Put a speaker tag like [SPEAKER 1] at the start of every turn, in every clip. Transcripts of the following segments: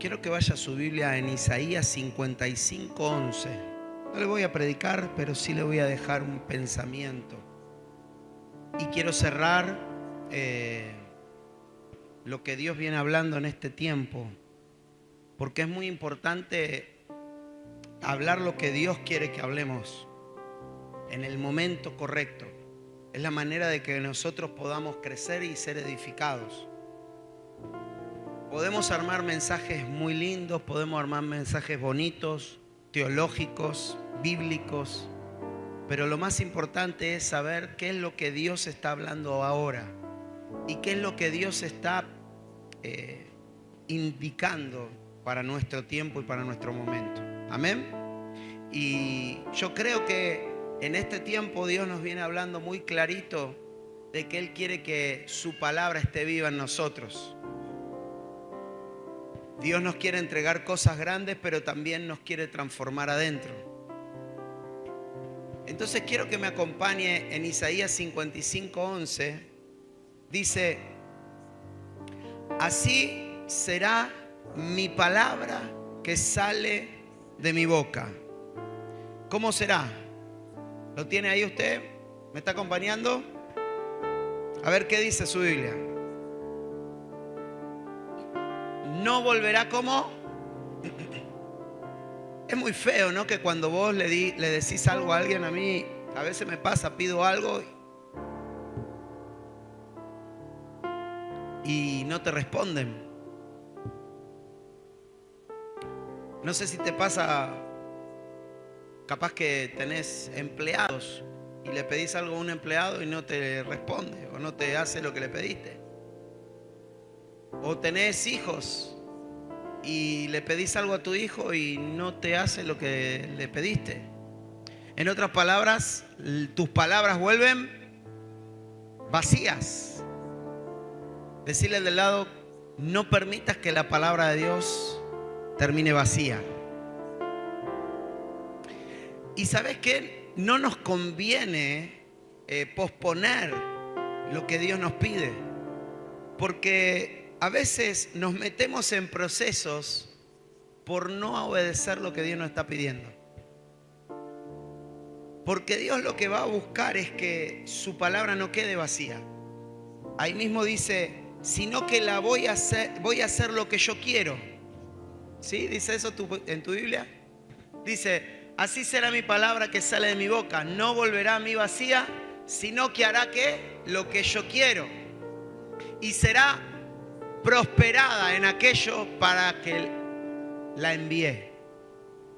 [SPEAKER 1] quiero que vaya a su Biblia en Isaías 55:11. No le voy a predicar, pero sí le voy a dejar un pensamiento. Y quiero cerrar lo que Dios viene hablando en este tiempo, porque es muy importante hablar lo que Dios quiere que hablemos en el momento correcto. Es la manera de que nosotros podamos crecer y ser edificados. Podemos armar mensajes muy lindos, podemos armar mensajes bonitos, teológicos, bíblicos, pero lo más importante es saber qué es lo que Dios está hablando ahora y qué es lo que Dios está indicando para nuestro tiempo y para nuestro momento. Amén. Y yo creo que en este tiempo Dios nos viene hablando muy clarito de que Él quiere que su palabra esté viva en nosotros. Dios nos quiere entregar cosas grandes, pero también nos quiere transformar adentro. Entonces quiero que me acompañe en Isaías 55:11. Dice: así será mi palabra que sale de mi boca. ¿Cómo será? ¿Lo tiene ahí usted? ¿Me está acompañando? A ver qué dice su Biblia. No volverá como. Es muy feo, ¿no? Que cuando vos le decís algo a alguien, a mí a veces me pasa, pido algo y no te responden. No sé si te pasa, capaz que tenés empleados y le pedís algo a un empleado y no te responde o no te hace lo que le pediste. O tenés hijos y le pedís algo a tu hijo y no te hace lo que le pediste. En otras palabras, tus palabras vuelven vacías. Decirle al del lado: no permitas que la palabra de Dios termine vacía. Y ¿sabes qué? No nos conviene posponer lo que Dios nos pide, porque a veces nos metemos en procesos por no obedecer lo que Dios nos está pidiendo. Porque Dios lo que va a buscar es que su palabra no quede vacía. Ahí mismo dice: sino que la voy a hacer lo que yo quiero. ¿Sí? ¿Dice eso en tu Biblia? Dice: así será mi palabra que sale de mi boca. No volverá a mí vacía, sino que hará ¿qué? Lo que yo quiero. Y será prosperada en aquello para que la envié.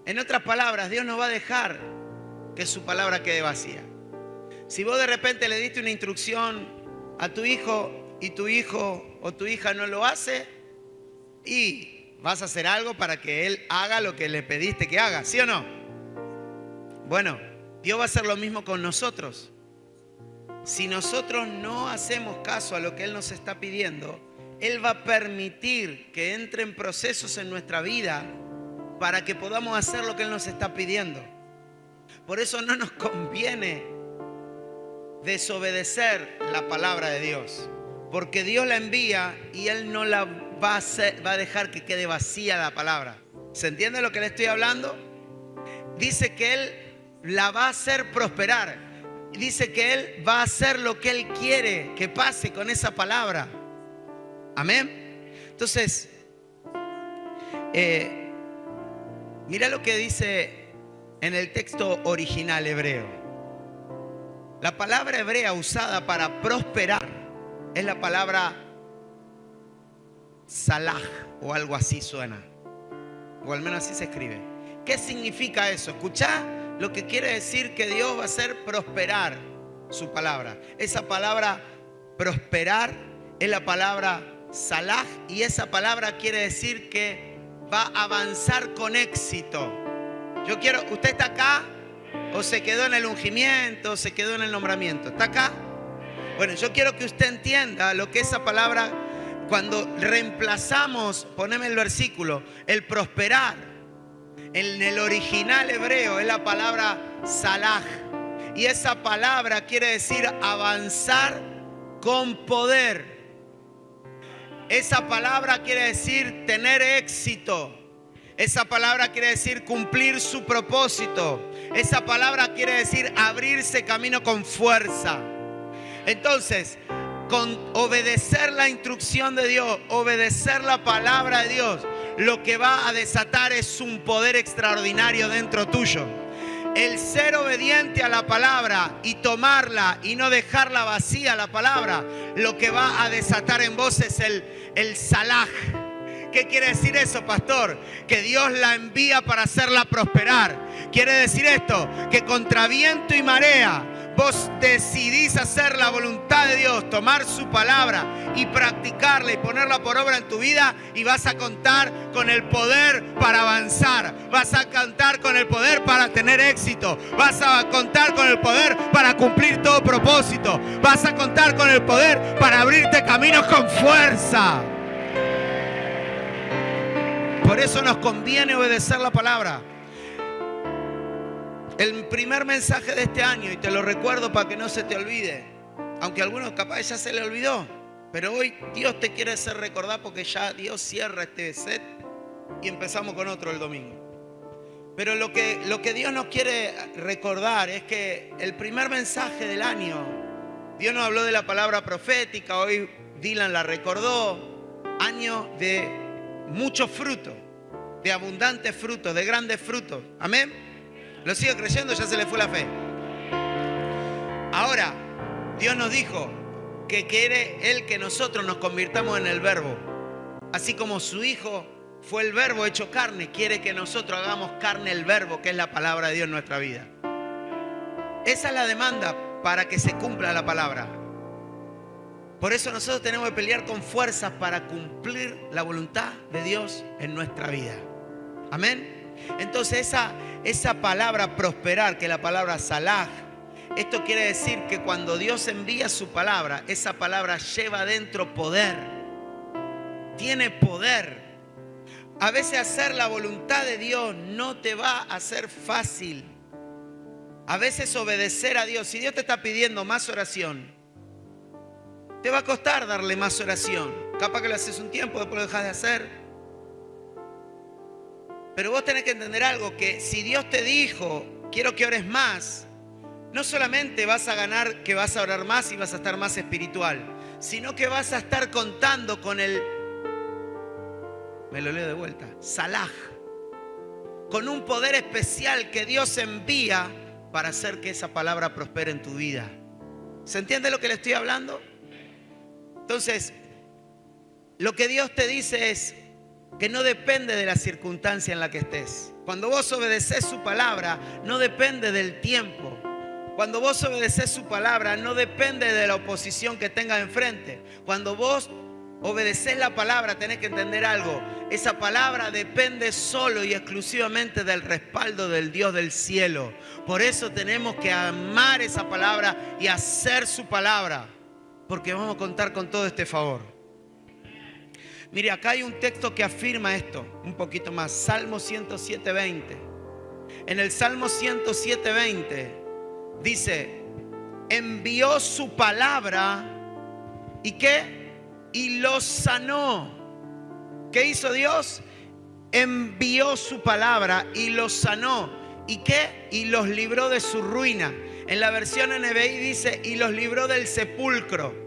[SPEAKER 1] En otras palabras, Dios no va a dejar que su palabra quede vacía. Si vos de repente le diste una instrucción a tu hijo y tu hijo o tu hija no lo hace, y vas a hacer algo para que él haga lo que le pediste que haga, ¿sí o no? Bueno, Dios va a hacer lo mismo con nosotros. Si nosotros no hacemos caso a lo que Él nos está pidiendo, Él va a permitir que entren procesos en nuestra vida para que podamos hacer lo que Él nos está pidiendo. Por eso no nos conviene desobedecer la palabra de Dios, porque Dios la envía y Él no la va a dejar que quede vacía la palabra. ¿Se entiende lo que le estoy hablando? Dice que Él la va a hacer prosperar. Dice que Él va a hacer lo que Él quiere que pase con esa palabra. Amén. Entonces, mira lo que dice en el texto original hebreo. La palabra hebrea usada para prosperar es la palabra salah, o algo así suena, o al menos así se escribe. ¿Qué significa eso? Escuchá lo que quiere decir que Dios va a hacer prosperar su palabra. Esa palabra prosperar es la palabra salah, y esa palabra quiere decir que va a avanzar con éxito. Yo quiero, ¿usted está acá? ¿O se quedó en el ungimiento? ¿O se quedó en el nombramiento? ¿Está acá? Bueno, yo quiero que usted entienda lo que esa palabra, cuando reemplazamos, poneme el versículo, el prosperar, en el original hebreo es la palabra salah. Y esa palabra quiere decir avanzar con poder. Esa palabra quiere decir tener éxito. Esa palabra quiere decir cumplir su propósito. Esa palabra quiere decir abrirse camino con fuerza. Entonces, con obedecer la instrucción de Dios, obedecer la palabra de Dios, lo que va a desatar es un poder extraordinario dentro tuyo. El ser obediente a la palabra y tomarla y no dejarla vacía la palabra, lo que va a desatar en vos es el salaj. ¿Qué quiere decir eso, pastor? Que Dios la envía para hacerla prosperar. Quiere decir esto, que contra viento y marea vos decidís hacer la voluntad de Dios, tomar su palabra y practicarla y ponerla por obra en tu vida, y vas a contar con el poder para avanzar. Vas a contar con el poder para tener éxito. Vas a contar con el poder para cumplir todo propósito. Vas a contar con el poder para abrirte caminos con fuerza. Por eso nos conviene obedecer la palabra. El primer mensaje de este año, y te lo recuerdo para que no se te olvide, aunque a algunos capaz ya se le olvidó, pero hoy Dios te quiere hacer recordar, porque ya Dios cierra este set y empezamos con otro el domingo. Pero lo que Dios nos quiere recordar es que el primer mensaje del año, Dios nos habló de la palabra profética, hoy Dylan la recordó, año de muchos frutos, de abundantes frutos, de grandes frutos. Amén. ¿Lo sigue creyendo? Ya se le fue la fe. Ahora, Dios nos dijo que quiere Él que nosotros nos convirtamos en el verbo. Así como su Hijo fue el verbo hecho carne, quiere que nosotros hagamos carne el verbo, que es la palabra de Dios en nuestra vida. Esa es la demanda para que se cumpla la palabra. Por eso nosotros tenemos que pelear con fuerzas para cumplir la voluntad de Dios en nuestra vida. Amén. Entonces esa palabra prosperar, que es la palabra salaj, esto quiere decir que cuando Dios envía su palabra, esa palabra lleva dentro poder. Tiene poder. A veces hacer la voluntad de Dios no te va a ser fácil. A veces obedecer a Dios, si Dios te está pidiendo más oración, te va a costar darle más oración. Capaz que lo haces un tiempo, después lo dejas de hacer. Pero vos tenés que entender algo, que si Dios te dijo, quiero que ores más, no solamente vas a ganar que vas a orar más y vas a estar más espiritual, sino que vas a estar contando con me lo leo de vuelta, salaj, con un poder especial que Dios envía para hacer que esa palabra prospere en tu vida. ¿Se entiende lo que le estoy hablando? Entonces, lo que Dios te dice es que no depende de la circunstancia en la que estés. Cuando vos obedeces su palabra, no depende del tiempo. Cuando vos obedeces su palabra, no depende de la oposición que tengas enfrente. Cuando vos obedeces la palabra, tenés que entender algo. Esa palabra depende solo y exclusivamente del respaldo del Dios del cielo. Por eso tenemos que amar esa palabra y hacer su palabra, porque vamos a contar con todo este favor. Mire, acá hay un texto que afirma esto un poquito más. Salmo 107:20. En el Salmo 107:20 dice, envió su palabra ¿y qué? Y los sanó. ¿Qué hizo Dios? Envió su palabra y los sanó. ¿Y qué? Y los libró de su ruina. En la versión NBI dice, y los libró del sepulcro.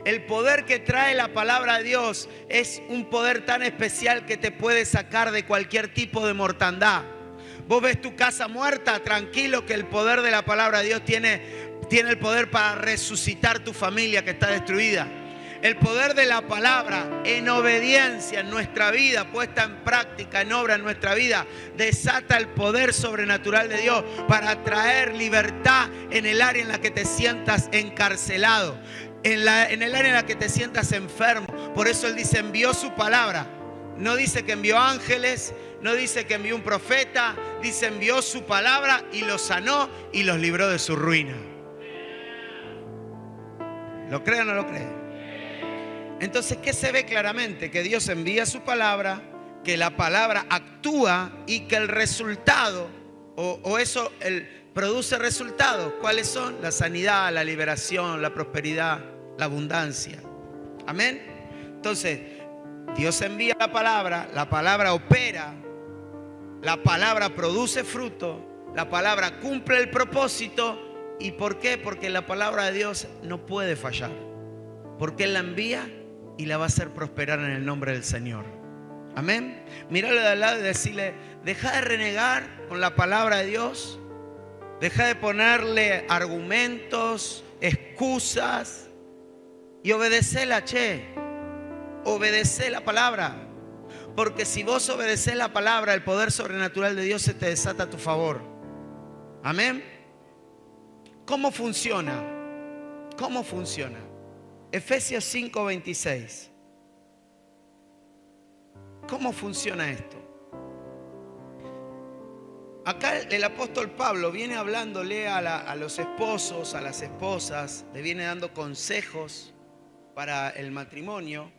[SPEAKER 1] El poder que trae la palabra de Dios es un poder tan especial que te puede sacar de cualquier tipo de mortandad. Vos ves tu casa muerta, tranquilo, que el poder de la palabra de Dios tiene el poder para resucitar tu familia que está destruida. El poder de la palabra en obediencia en nuestra vida, puesta en práctica, en obra en nuestra vida, desata el poder sobrenatural de Dios para traer libertad en el área en la que te sientas encarcelado. En el área en la que te sientas enfermo. Por eso Él dice, envió su palabra. No dice que envió ángeles, no dice que envió un profeta, dice envió su palabra y los sanó y los libró de su ruina. ¿Lo cree o no lo cree? Entonces, ¿qué se ve claramente? Que Dios envía su palabra, que la palabra actúa y que el resultado, produce resultados. ¿Cuáles son? La sanidad, la liberación, la prosperidad, la abundancia. Amén. Entonces, Dios envía la palabra opera, la palabra produce fruto, la palabra cumple el propósito. ¿Y por qué? Porque la palabra de Dios no puede fallar. Porque Él la envía y la va a hacer prosperar en el nombre del Señor. Amén. Míralo de al lado y decirle: deja de renegar con la palabra de Dios. Deja de ponerle argumentos, excusas, y obedecela, obedece la palabra. Porque si vos obedeces la palabra, el poder sobrenatural de Dios se te desata a tu favor. Amén. ¿Cómo funciona? ¿Cómo funciona? Efesios 5:26. ¿Cómo funciona esto? Acá el apóstol Pablo viene hablándole a los esposos, a las esposas, le viene dando consejos para el matrimonio.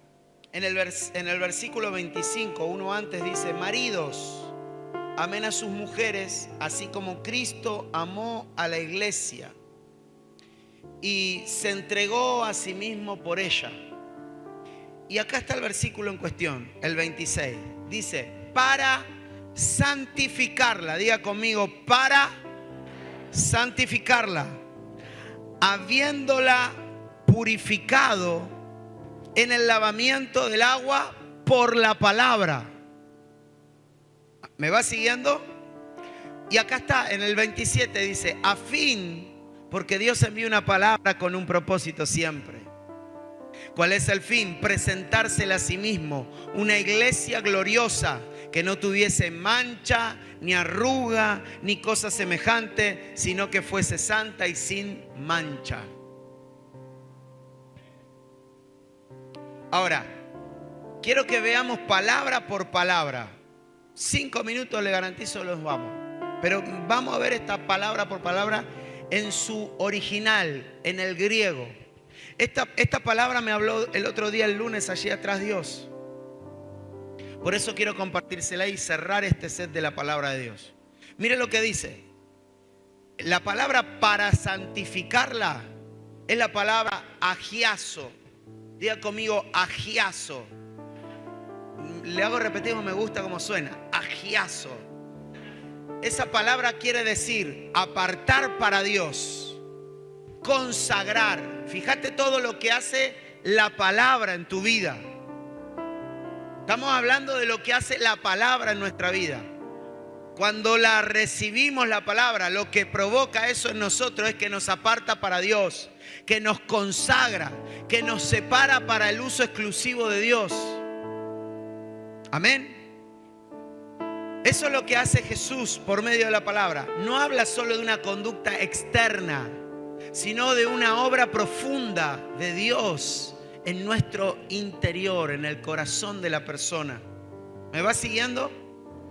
[SPEAKER 1] En el versículo 25, uno antes dice: maridos, amen a sus mujeres, así como Cristo amó a la iglesia y se entregó a sí mismo por ella. Y acá está el versículo en cuestión, el 26. Dice: para santificarla. Diga conmigo: para santificarla, habiéndola purificado en el lavamiento del agua por la palabra. ¿Me va siguiendo? Y acá está, en el 27 dice: a fin, porque Dios envía una palabra con un propósito siempre. ¿Cuál es el fin? Presentársela a sí mismo, una iglesia gloriosa, que no tuviese mancha, ni arruga, ni cosa semejante, sino que fuese santa y sin mancha. Ahora, quiero que veamos palabra por palabra. 5 minutos le garantizo los vamos. Pero vamos a ver esta palabra por palabra en su original, en el griego. Esta palabra me habló el otro día, el lunes, allí atrás Dios. Por eso quiero compartírsela y cerrar este set de la palabra de Dios. Mire lo que dice. La palabra para santificarla es la palabra agiazo. Diga conmigo: agiazo. Le hago repetir, me gusta cómo suena. Agiazo. Esa palabra quiere decir apartar para Dios, consagrar. Fíjate todo lo que hace la palabra en tu vida. Estamos hablando de lo que hace la palabra en nuestra vida. Cuando la recibimos la palabra, lo que provoca eso en nosotros es que nos aparta para Dios, que nos consagra, que nos separa para el uso exclusivo de Dios. Amén. Eso es lo que hace Jesús por medio de la palabra. No habla solo de una conducta externa, sino de una obra profunda de Dios en nuestro interior, en el corazón de la persona. ¿Me va siguiendo?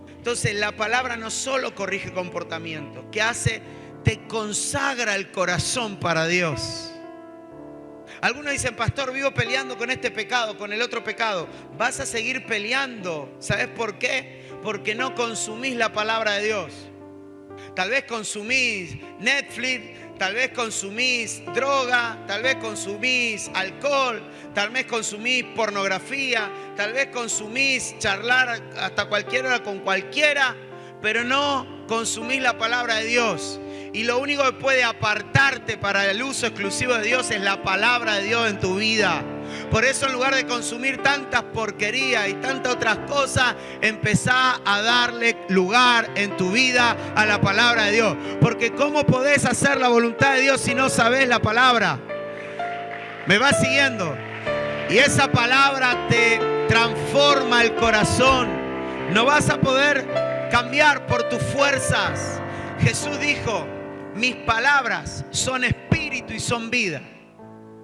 [SPEAKER 1] Entonces la palabra no solo corrige comportamiento, ¿qué hace? Te consagra el corazón para Dios. Algunos dicen: pastor, vivo peleando con este pecado, con el otro pecado. Vas a seguir peleando. ¿Sabes por qué? Porque no consumís la palabra de Dios. Tal vez consumís Netflix, tal vez consumís droga, tal vez consumís alcohol, tal vez consumís pornografía, tal vez consumís charlar hasta cualquier hora con cualquiera, pero no consumís la palabra de Dios. Y lo único que puede apartarte para el uso exclusivo de Dios es la palabra de Dios en tu vida. Por eso, en lugar de consumir tantas porquerías y tantas otras cosas, empezá a darle lugar en tu vida a la palabra de Dios. Porque ¿cómo podés hacer la voluntad de Dios si no sabés la palabra? ¿Me vas siguiendo? Y esa palabra te transforma el corazón. No vas a poder cambiar por tus fuerzas. Jesús dijo: mis palabras son espíritu y son vida.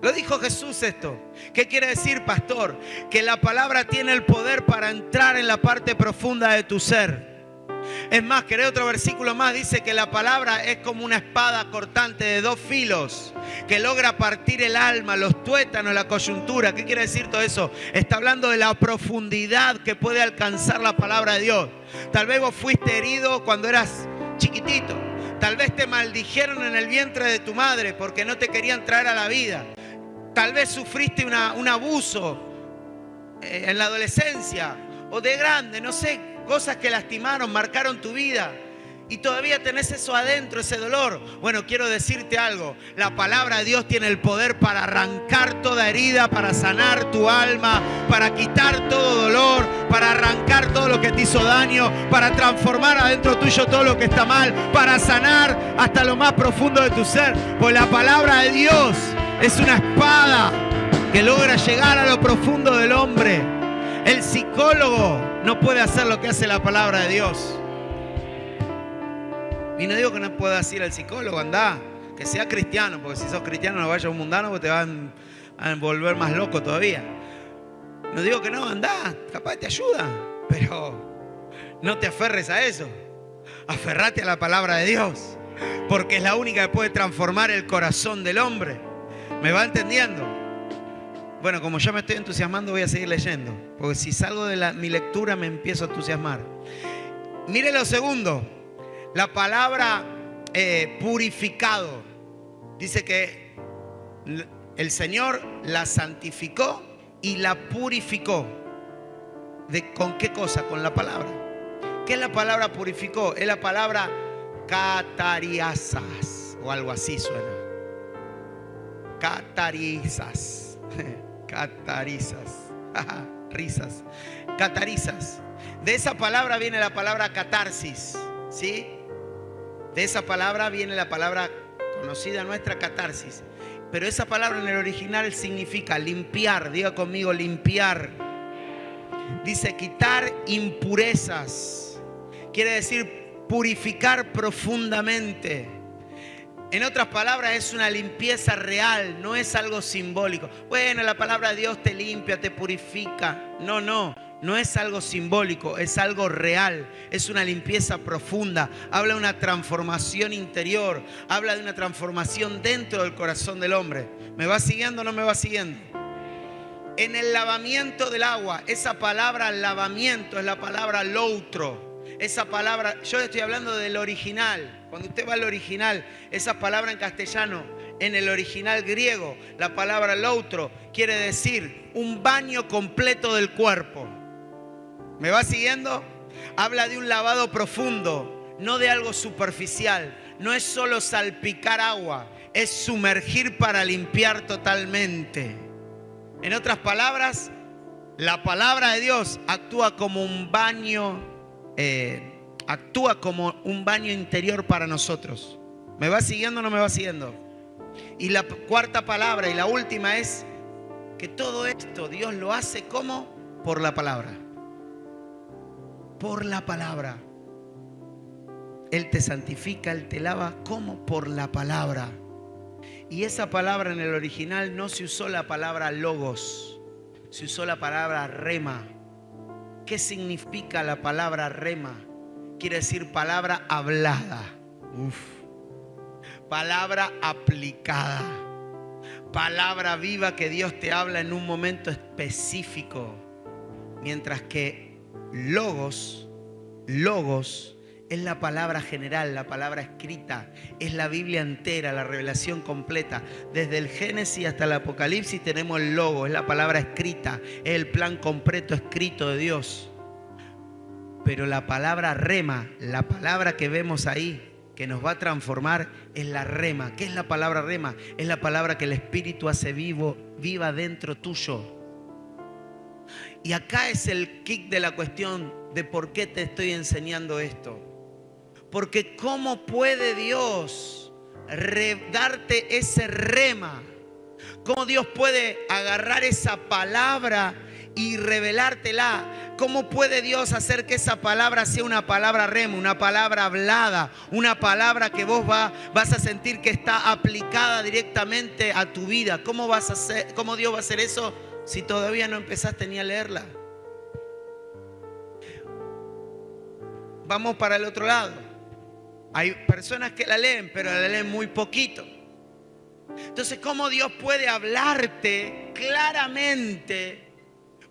[SPEAKER 1] Lo dijo Jesús esto. ¿Qué quiere decir, pastor? Que la palabra tiene el poder para entrar en la parte profunda de tu ser. Es más, querés otro versículo más, dice que la palabra es como una espada cortante de 2 filos que logra partir el alma, los tuétanos, la coyuntura. ¿Qué quiere decir todo eso? Está hablando de la profundidad que puede alcanzar la palabra de Dios. Tal vez vos fuiste herido cuando eras chiquitito. Tal vez te maldijeron en el vientre de tu madre porque no te querían traer a la vida. Tal vez sufriste un abuso en la adolescencia o de grande, no sé, cosas que lastimaron, marcaron tu vida. Y todavía tenés eso adentro, ese dolor. Bueno, quiero decirte algo. La palabra de Dios tiene el poder para arrancar toda herida, para sanar tu alma, para quitar todo dolor, para arrancar todo lo que te hizo daño, para transformar adentro tuyo todo lo que está mal, para sanar hasta lo más profundo de tu ser. Pues la palabra de Dios es una espada que logra llegar a lo profundo del hombre. El psicólogo no puede hacer lo que hace la palabra de Dios. Y no digo que no puedas ir al psicólogo, andá, que sea cristiano, porque si sos cristiano no vayas a un mundano porque te van a volver más loco todavía. No digo que no, andá, capaz te ayuda, pero no te aferres a eso. Aferrate a la palabra de Dios, porque es la única que puede transformar el corazón del hombre. ¿Me va entendiendo? Bueno, como yo me estoy entusiasmando, voy a seguir leyendo, porque si salgo de mi lectura me empiezo a entusiasmar. Mire lo segundo. La palabra purificado, dice que el Señor la santificó y la purificó. ¿Con qué cosa? Con la palabra. ¿Qué es la palabra purificó? Es la palabra catariasas, o algo así suena. Catarizas. Catarizas. Risas. Catarizas. De esa palabra viene la palabra catarsis, ¿sí? De esa palabra viene la palabra conocida nuestra, catarsis. Pero esa palabra en el original significa limpiar. Diga conmigo, limpiar. Dice quitar impurezas. Quiere decir purificar profundamente. En otras palabras, es una limpieza real, no es algo simbólico. Bueno, la palabra de Dios te limpia, te purifica. No es algo simbólico, es algo real. Es una limpieza profunda. Habla de una transformación interior. Habla de una transformación dentro del corazón del hombre. ¿Me va siguiendo o no me va siguiendo? En el lavamiento del agua, esa palabra lavamiento es la palabra loutro. Esa palabra, yo estoy hablando del original. Cuando usted va al original, esa palabra en castellano, en el original griego, la palabra loutro quiere decir un baño completo del cuerpo. ¿Me va siguiendo? Habla de un lavado profundo, no de algo superficial. No es solo salpicar agua, es sumergir para limpiar totalmente. En otras palabras, la palabra de Dios actúa como un baño, interior para nosotros. ¿Me va siguiendo o no me va siguiendo? Y la cuarta palabra y la última es que todo esto Dios lo hace ¿cómo? Por la palabra. Por la palabra. Él te santifica, Él te lava. ¿Cómo? Por la palabra. Y esa palabra en el original no se usó la palabra logos, se usó la palabra rema. ¿Qué significa la palabra rema? Quiere decir palabra hablada. Palabra aplicada. Palabra viva que Dios te habla en un momento específico. Mientras que logos es la palabra general, la palabra escrita. Es la Biblia entera, la revelación completa. Desde el Génesis hasta el Apocalipsis tenemos el logo, es la palabra escrita. Es el plan completo escrito de Dios. Pero la palabra rema, la palabra que vemos ahí, que nos va a transformar, es la rema. ¿Qué es la palabra rema? Es la palabra que el Espíritu hace viva dentro tuyo. Y acá es el kick de la cuestión de por qué te estoy enseñando esto. Porque ¿cómo puede Dios darte ese rema? ¿Cómo Dios puede agarrar esa palabra y revelártela? ¿Cómo puede Dios hacer que esa palabra sea una palabra rema, una palabra hablada, una palabra que vos vas a sentir que está aplicada directamente a tu vida? ¿Cómo Dios va a hacer eso si todavía no empezaste ni a leerla? Vamos para el otro lado. Hay personas que la leen, pero la leen muy poquito. Entonces, ¿cómo Dios puede hablarte claramente,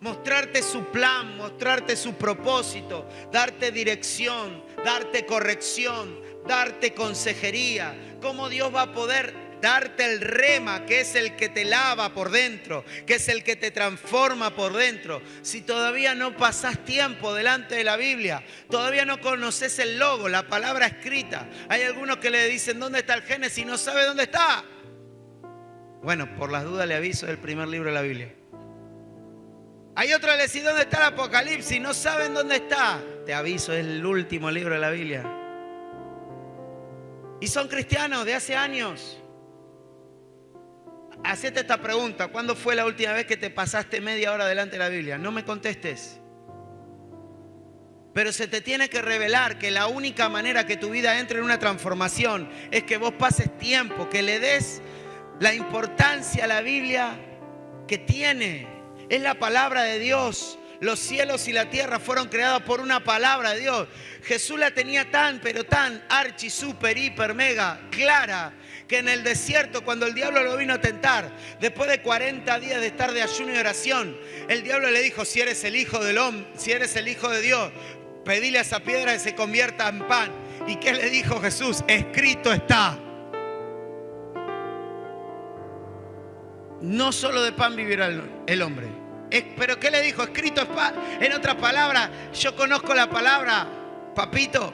[SPEAKER 1] mostrarte su plan, mostrarte su propósito, darte dirección, darte corrección, darte consejería? ¿Cómo Dios va a poder darte el rema, que es el que te lava por dentro, que es el que te transforma por dentro. Si todavía no pasás tiempo delante de la Biblia, todavía no conoces el logo, la palabra escrita. Hay algunos que le dicen ¿dónde está el Génesis? Y no sabe dónde está. Bueno, por las dudas le aviso, del primer libro de la Biblia. Hay otros que le dicen ¿dónde está el Apocalipsis? No saben dónde está. Te aviso, es el último libro de la Biblia. Y son cristianos de hace años. Hacete esta pregunta: ¿cuándo fue la última vez que te pasaste media hora delante de la Biblia? No me contestes. Pero se te tiene que revelar que la única manera que tu vida entre en una transformación es que vos pases tiempo, que le des la importancia a la Biblia que tiene. Es la palabra de Dios. Los cielos y la tierra fueron creados por una palabra de Dios. Jesús la tenía tan, pero tan archi, super, hiper, mega clara, que en el desierto, cuando el diablo lo vino a tentar, después de 40 días de estar de ayuno y oración, el diablo le dijo: si eres el hijo del hombre, si eres el hijo de Dios, pedile a esa piedra que se convierta en pan. ¿Y qué le dijo Jesús? Escrito está. No solo de pan vivirá el hombre. Pero ¿qué le dijo? Escrito es pan. En otras palabras, yo conozco la palabra, papito.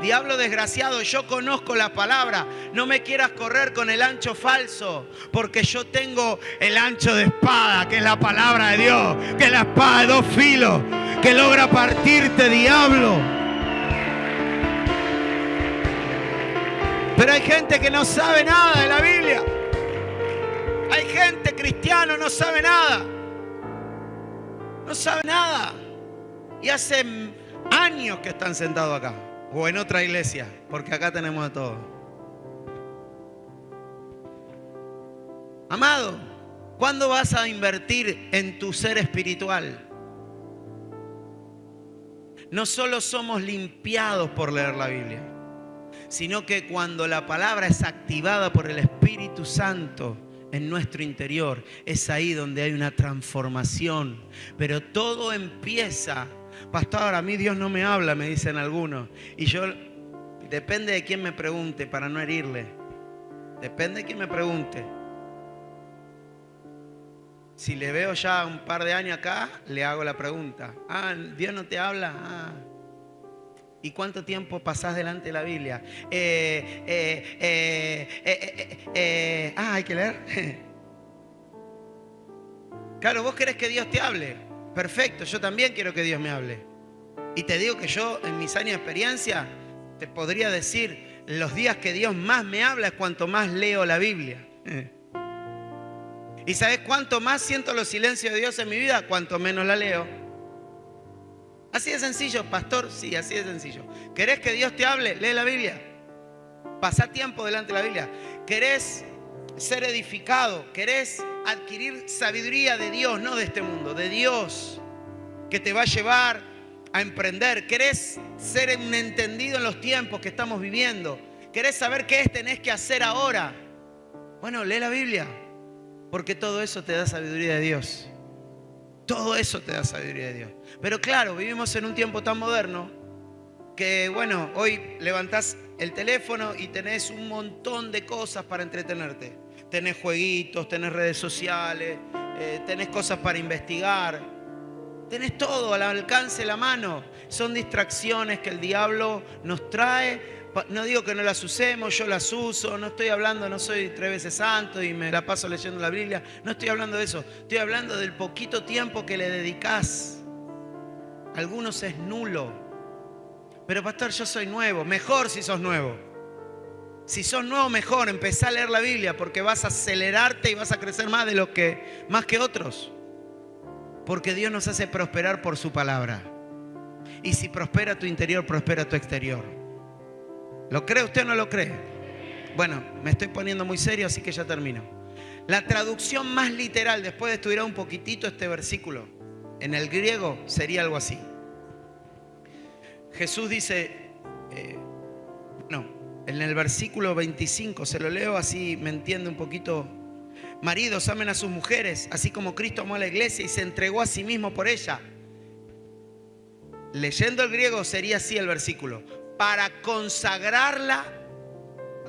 [SPEAKER 1] Diablo desgraciado, yo conozco la palabra. No me quieras correr con el ancho falso, porque yo tengo el ancho de espada, que es la palabra de Dios, que es la espada de dos filos, que logra partirte, diablo. Pero hay gente que no sabe nada de la Biblia. Hay gente cristiana, no sabe nada. No sabe nada. Y hace años que están sentados acá. O en otra iglesia. Porque acá tenemos de todo. Amado, ¿cuándo vas a invertir en tu ser espiritual? No solo somos limpiados por leer la Biblia, sino que cuando la palabra es activada por el Espíritu Santo en nuestro interior, es ahí donde hay una transformación. Pero todo empieza: pastor, a mí Dios no me habla, me dicen algunos. Y yo, depende de quién me pregunte, para no herirle. Depende de quién me pregunte. Si le veo ya un par de años acá, le hago la pregunta: ¿Dios no te habla? ¿Y cuánto tiempo pasás delante de la Biblia? Hay que leer. Claro, vos querés que Dios te hable. Perfecto, yo también quiero que Dios me hable. Y te digo que yo, en mis años de experiencia, te podría decir, los días que Dios más me habla es cuanto más leo la Biblia. ¿Y sabes cuánto más siento los silencios de Dios en mi vida? Cuanto menos la leo. Así de sencillo, pastor. Sí, así de sencillo. ¿Querés que Dios te hable? Lee la Biblia. Pasá tiempo delante de la Biblia. ¿Querés ser edificado? ¿Querés adquirir sabiduría de Dios? No de este mundo, de Dios, que te va a llevar a emprender. ¿Querés ser un entendido en los tiempos que estamos viviendo? ¿Querés saber qué tenés que hacer ahora? Bueno, lee la Biblia, porque todo eso te da sabiduría de Dios. Todo eso te da sabiduría de Dios. Pero claro, vivimos en un tiempo tan moderno que, bueno, hoy levantás el teléfono y tenés un montón de cosas para entretenerte. Tenés jueguitos, tenés redes sociales, tenés cosas para investigar. Tenés todo al alcance de la mano. Son distracciones que el diablo nos trae. No digo que no las usemos, yo las uso. No estoy hablando, no soy 3 veces santo y me la paso leyendo la Biblia. No estoy hablando de eso. Estoy hablando del poquito tiempo que le dedicás. Algunos es nulo. Pero pastor, yo soy nuevo. Mejor si sos nuevo. Si sos nuevo, mejor. Empezá a leer la Biblia, porque vas a acelerarte y vas a crecer más que otros. Porque Dios nos hace prosperar por su palabra. Y si prospera tu interior, prospera tu exterior. ¿Lo cree usted o no lo cree? Bueno, me estoy poniendo muy serio, así que ya termino. La traducción más literal, después de estudiar un poquitito este versículo, en el griego sería algo así. Jesús dice, en el versículo 25, se lo leo así, me entiende un poquito. Maridos, amen a sus mujeres, así como Cristo amó a la iglesia y se entregó a sí mismo por ella. Leyendo el griego sería así el versículo: para consagrarla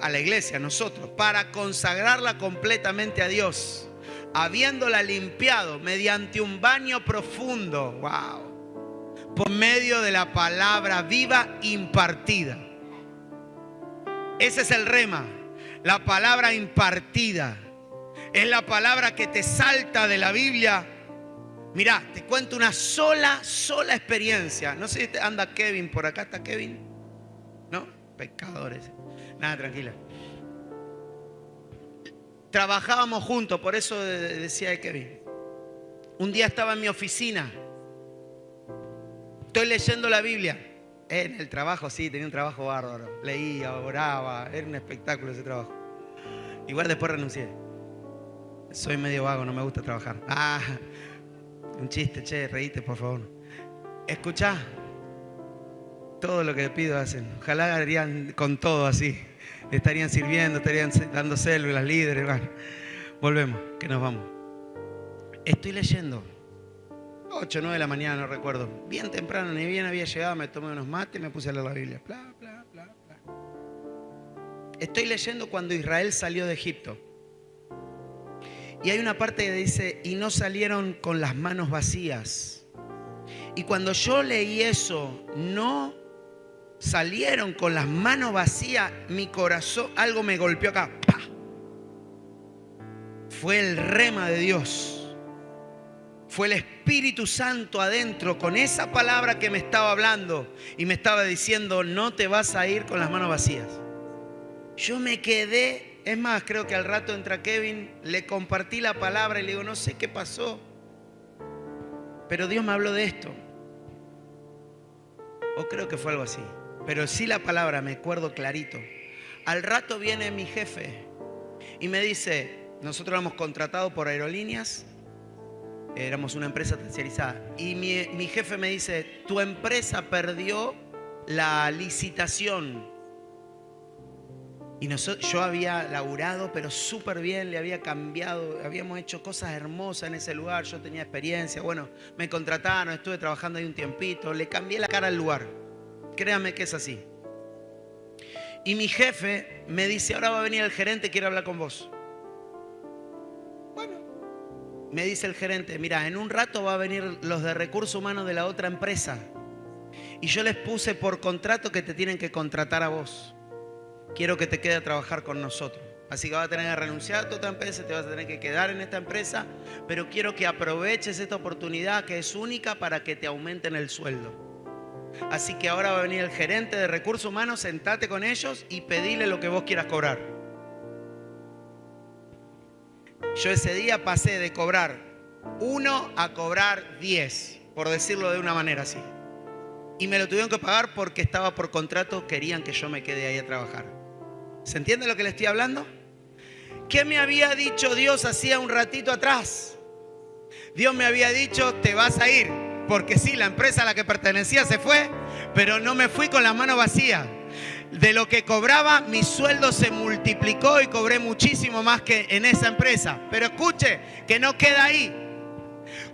[SPEAKER 1] a la iglesia, a nosotros, para consagrarla completamente a Dios, habiéndola limpiado mediante un baño profundo, wow, por medio de la palabra viva impartida. Ese es el rema, la palabra impartida. Es la palabra que te salta de la Biblia. Mirá, te cuento una sola experiencia. No sé si anda Kevin por acá. ¿Está Kevin? ¿No? Pecadores. Nada, tranquila. Trabajábamos juntos, por eso decía de Kevin. Un día estaba en mi oficina. Estoy leyendo la Biblia. En el trabajo, sí, tenía un trabajo bárbaro. Leía, oraba. Era un espectáculo ese trabajo. Igual después renuncié. Soy medio vago, no me gusta trabajar. Un chiste, che, reíte, por favor. Escuchá. Todo lo que te pido hacen. Ojalá harían con todo así. Estarían sirviendo, estarían dando células, líderes. Bueno, volvemos, que nos vamos. Estoy leyendo. 8, 9 de la mañana, no recuerdo. Bien temprano, ni bien había llegado, me tomé unos mates y me puse a leer la Biblia. Bla, bla, bla, bla. Estoy leyendo cuando Israel salió de Egipto. Y hay una parte que dice, y no salieron con las manos vacías. Y cuando yo leí eso, no salieron con las manos vacías, mi corazón, algo me golpeó acá. ¡Pah! Fue el rema de Dios. Fue el Espíritu Santo adentro con esa palabra que me estaba hablando y me estaba diciendo, no te vas a ir con las manos vacías. Yo me quedé. Es más, creo que al rato entra Kevin, le compartí la palabra y le digo, no sé qué pasó, pero Dios me habló de esto. O creo que fue algo así. Pero sí la palabra, me acuerdo clarito. Al rato viene mi jefe y me dice, nosotros éramos contratados por aerolíneas, éramos una empresa terciarizada. Y mi jefe me dice, tu empresa perdió la licitación. Y yo había laburado, pero súper bien, le había cambiado, habíamos hecho cosas hermosas en ese lugar, yo tenía experiencia, bueno, me contrataron, estuve trabajando ahí un tiempito, le cambié la cara al lugar, créame que es así. Y mi jefe me dice, ahora va a venir el gerente, quiere hablar con vos. Bueno, me dice el gerente, mira, en un rato va a venir los de recursos humanos de la otra empresa. Y yo les puse por contrato que te tienen que contratar a vos. Quiero que te quede a trabajar con nosotros. Así que vas a tener que renunciar a tu otra empresa, te vas a tener que quedar en esta empresa, pero quiero que aproveches esta oportunidad que es única para que te aumenten el sueldo. Así que ahora va a venir el gerente de recursos humanos, sentate con ellos y pedile lo que vos quieras cobrar. Yo ese día pasé de cobrar 1 a cobrar 10, por decirlo de una manera así. Y me lo tuvieron que pagar porque estaba por contrato, querían que yo me quede ahí a trabajar. ¿Se entiende lo que le estoy hablando? ¿Qué me había dicho Dios hacía un ratito atrás? Dios me había dicho, te vas a ir. Porque sí, la empresa a la que pertenecía se fue, pero no me fui con las manos vacías. De lo que cobraba, mi sueldo se multiplicó y cobré muchísimo más que en esa empresa. Pero escuche, que no queda ahí.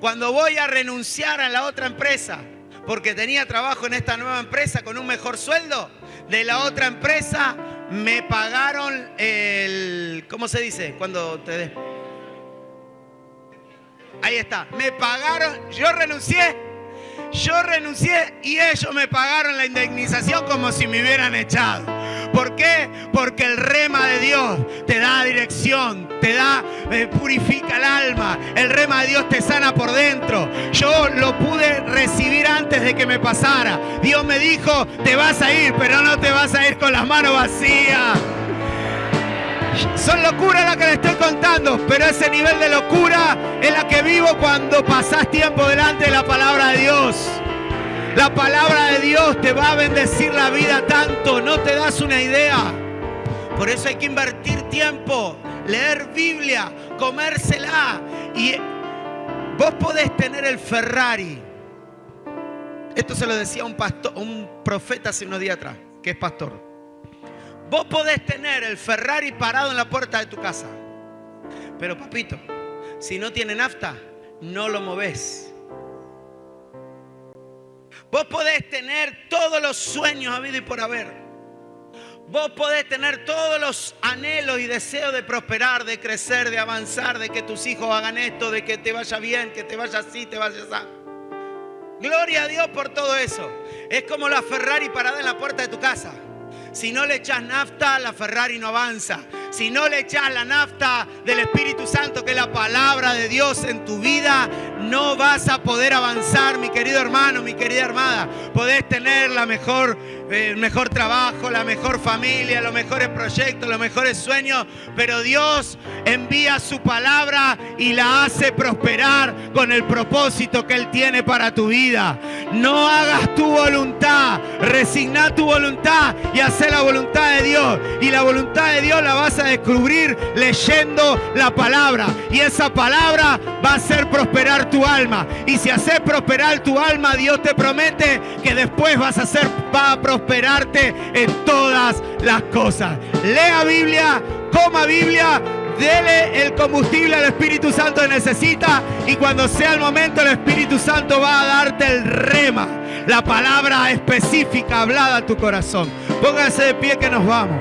[SPEAKER 1] Cuando voy a renunciar a la otra empresa, porque tenía trabajo en esta nueva empresa con un mejor sueldo, de la otra empresa me pagaron el... ¿Cómo se dice? Cuando te... Ahí está. Me pagaron, yo renuncié y ellos me pagaron la indemnización como si me hubieran echado. ¿Por qué? Porque el rema de Dios te da dirección, te da, purifica el alma. El rema de Dios te sana por dentro. Yo lo pude recibir antes de que me pasara. Dios me dijo, te vas a ir, pero no te vas a ir con las manos vacías. Son locuras las que le estoy contando, pero ese nivel de locura es la que vivo cuando pasás tiempo delante de la palabra de Dios. La palabra de Dios te va a bendecir la vida tanto, no te das una idea. Por eso hay que invertir tiempo, leer Biblia, comérsela. Y vos podés tener el Ferrari. Esto se lo decía un pastor, un profeta hace unos días atrás, que es pastor. Vos podés tener el Ferrari parado en la puerta de tu casa, pero papito, si no tiene nafta, no lo movés. Vos podés tener todos los sueños habidos y por haber. Vos podés tener todos los anhelos y deseos de prosperar, de crecer, de avanzar, de que tus hijos hagan esto, de que te vaya bien, que te vaya así, te vaya así. Gloria a Dios por todo eso. Es como la Ferrari parada en la puerta de tu casa. Si no le echas nafta, la Ferrari no avanza. Si no le echas la nafta del Espíritu Santo, que es la palabra de Dios en tu vida, no vas a poder avanzar, mi querido hermano, mi querida hermana. Podés tener el mejor trabajo, la mejor familia, los mejores proyectos, los mejores sueños, pero Dios envía su palabra y la hace prosperar con el propósito que Él tiene para tu vida. No hagas tu voluntad, resigna tu voluntad y haz la voluntad de Dios. Y la voluntad de Dios la vas a descubrir leyendo la palabra. Y esa palabra va a hacer prosperar tu alma. Y si haces prosperar tu alma, Dios te promete que después va a prosperarte en todas las cosas. Lea Biblia, coma Biblia, dele el combustible al Espíritu Santo que necesita, y cuando sea el momento el Espíritu Santo va a darte el rema, la palabra específica hablada a tu corazón. Póngase de pie que nos vamos.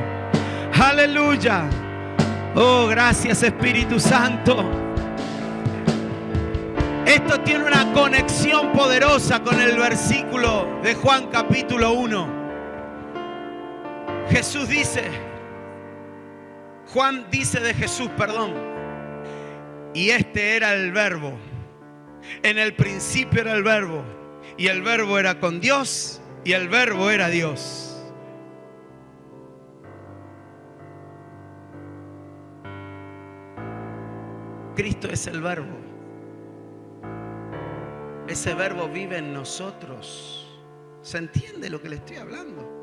[SPEAKER 1] Aleluya. Oh, gracias Espíritu Santo. Esto tiene una conexión poderosa con el versículo de Juan capítulo 1. Juan dice de Jesús, y este era el verbo. En el principio era el verbo, y el verbo era con Dios, y el verbo era Dios. Cristo es el verbo. Ese verbo vive en nosotros. ¿Se entiende lo que le estoy hablando?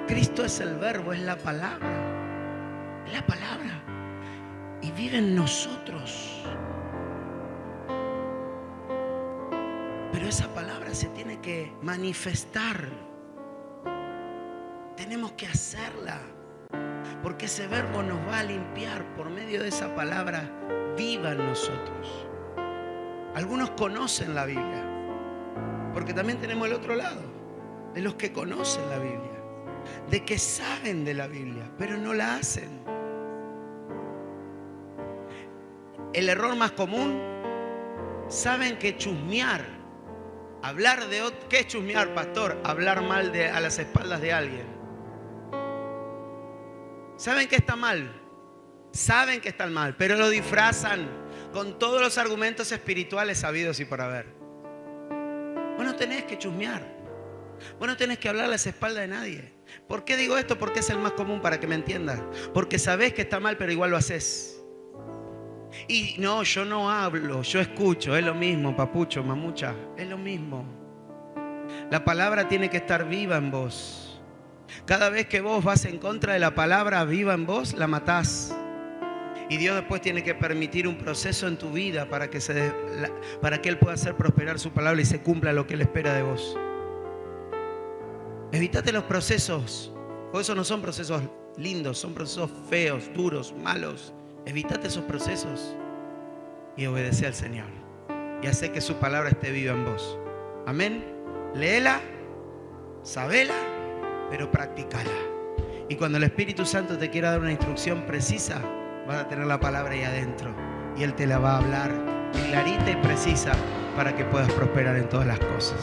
[SPEAKER 1] Cristo es el verbo, es la palabra. Es la palabra. Y vive en nosotros. Pero esa palabra se tiene que manifestar. Tenemos que hacerla. Porque ese verbo nos va a limpiar por medio de esa palabra viva en nosotros. Algunos conocen la Biblia, porque también tenemos el otro lado, de los que conocen la Biblia, de que saben de la Biblia, pero no la hacen. El error más común, saben que chusmear, hablar de otro, ¿qué es chusmear, pastor? Hablar mal a las espaldas de alguien. Saben que está mal, saben que está mal, pero lo disfrazan con todos los argumentos espirituales habidos y por haber. Vos no tenés que chusmear, vos no tenés que hablar a las espaldas de nadie. ¿Por qué digo esto? Porque es el más común, para que me entiendas. Porque sabés que está mal, pero igual lo haces. Y no, yo no hablo, yo escucho, es lo mismo, papucho, mamucha, es lo mismo. La palabra tiene que estar viva en vos. Cada vez que vos vas en contra de la palabra viva en vos, la matás. Y Dios después tiene que permitir un proceso en tu vida para que Él pueda hacer prosperar su palabra y se cumpla lo que Él espera de vos. Evítate los procesos, porque esos no son procesos lindos, son procesos feos, duros, malos. Evítate esos procesos y obedece al Señor. Y hace que su palabra esté viva en vos. Amén. Léela, sabela, pero practícala. Y cuando el Espíritu Santo te quiera dar una instrucción precisa, vas a tener la palabra ahí adentro y Él te la va a hablar clarita y precisa para que puedas prosperar en todas las cosas.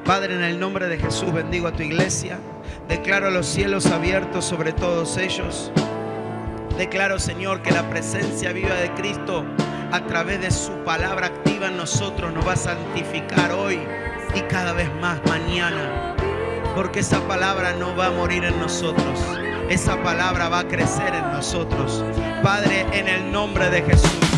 [SPEAKER 1] Padre, en el nombre de Jesús bendigo a tu iglesia. Declaro los cielos abiertos sobre todos ellos. Declaro, Señor, que la presencia viva de Cristo a través de su palabra activa en nosotros nos va a santificar hoy y cada vez más mañana. Porque esa palabra no va a morir en nosotros. Esa palabra va a crecer en nosotros. Padre, en el nombre de Jesús.